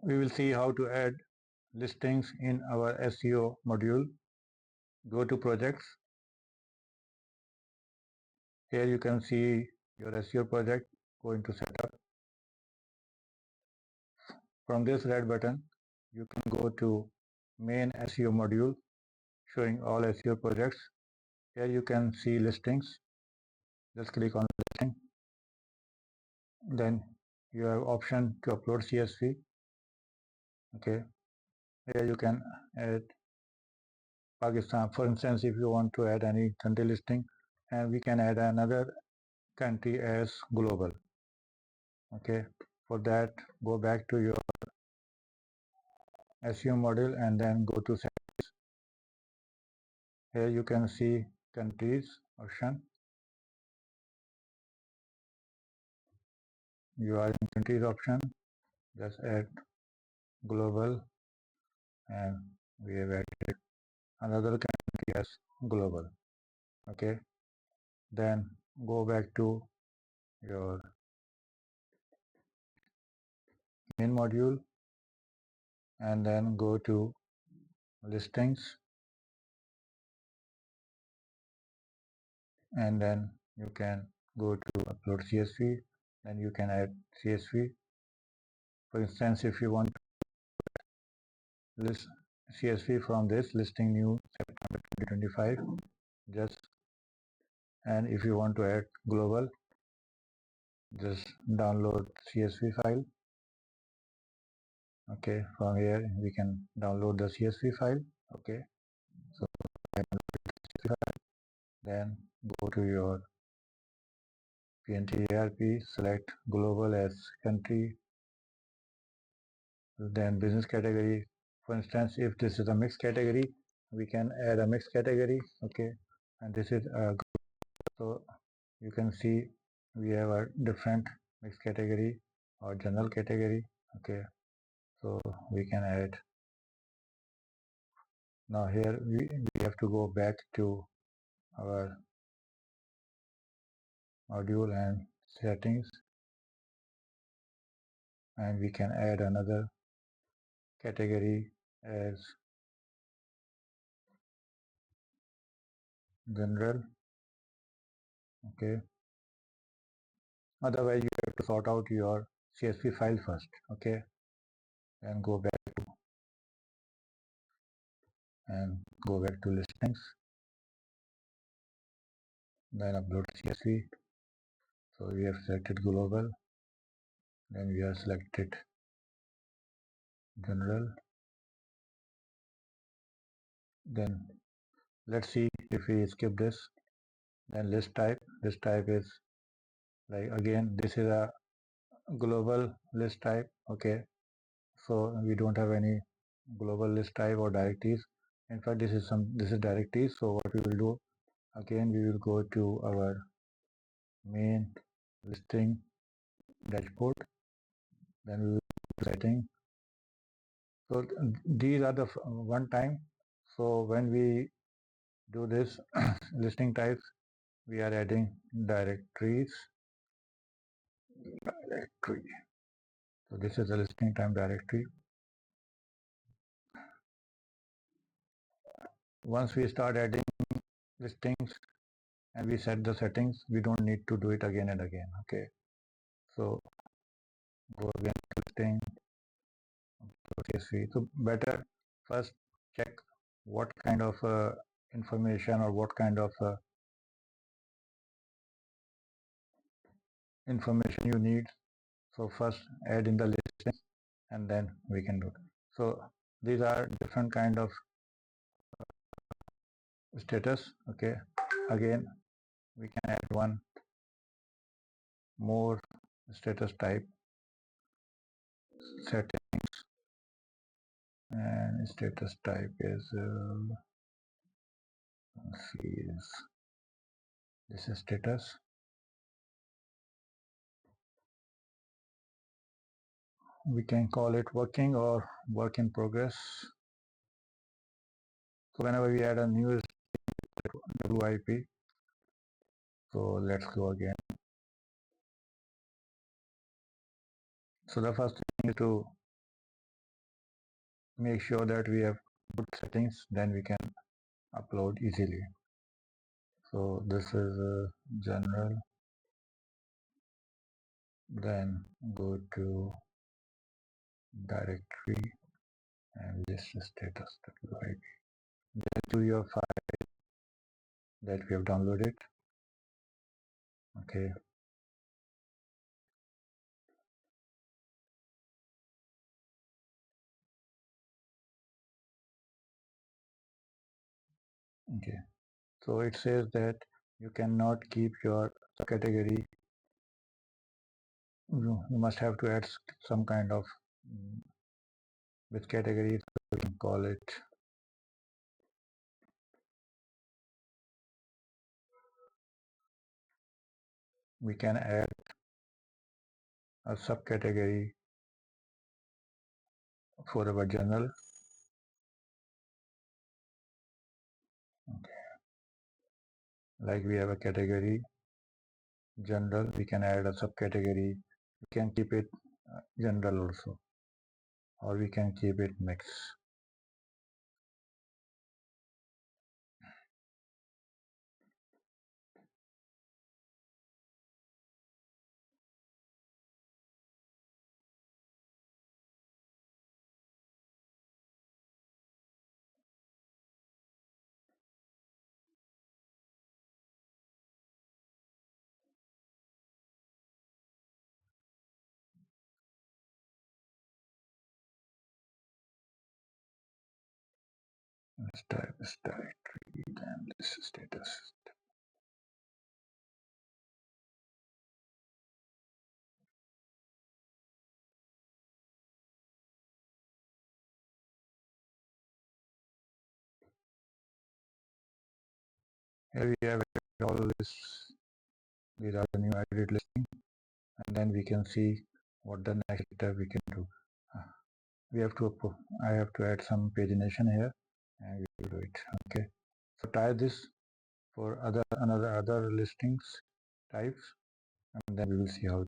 We will see how to add listings in our SEO module. Go to projects. Here you can see your SEO project. Go into setup. From this red button, you can go to main SEO module showing all SEO projects. Here you can see listings. Just click on listing. Then you have option to upload CSV. Okay. Here you can add Pakistan. For instance, if you want to add any country listing, and we can add another country as global. Okay. For that, go back to your SEO module and then go to settings. Here you can see countries option. You are in countries option. Just add global, and we have added another country as global. Okay. Then go back to your main module and then go to listings, and then you can go to upload CSV, and you can add CSV. For instance, if you want to list CSV from this listing new September 2025, just, and if you want to add global, just download CSV file. Okay, from here we can download the CSV file. Okay, so then go to your PNT ERP, select global as country, then business category. For instance, if this is a mixed category, we can add a mixed category. Okay, and this is so you can see we have a different mixed category or general category. Okay, so we can add. Now here we have to go back to our module and settings, and we can add another category as general. Okay, otherwise you have to sort out your CSV file first. Okay, and go back to listings, then upload CSV. So we have selected global, then we have selected general. Then let's see if we skip this. Then list type. This type is like, again, this is a global list type. Okay, so we don't have any global list type or directories. In fact, this is directories. So what we will do, again, we will go to our main listing dashboard, then we will setting. So these are the one time. So when we do this listing types, we are adding directories. So this is the listing type directory. Once we start adding listings and we set the settings, we don't need to do it again and again. Okay, so go again to listing. Okay, so better first check what kind of information or what kind of information you need. So first add in the listing and then we can do it. So these are different kind of status. Okay, again we can add one more status type settings, and status type is this is status. We can call it working or work in progress. So whenever we add a new WIP, so let's go again. So the first thing is to make sure that we have good settings, then we can upload easily. So this is general, then go to directory and list status, right? Then to your file that we have downloaded. Okay. Okay. So it says that you cannot keep your category. You must have to add some kind of with category. We can call it we can add a subcategory for our journal. Okay. Like we have a category general, we can add a subcategory. We can keep it general also, or we can keep it mix. Let's type this directory and this status. Here we have all lists. These are the new added listing, and then we can see what the next step we can do. We have to I have to add some pagination here, and we will do it. Okay. So try this for other listings types, and then we will see how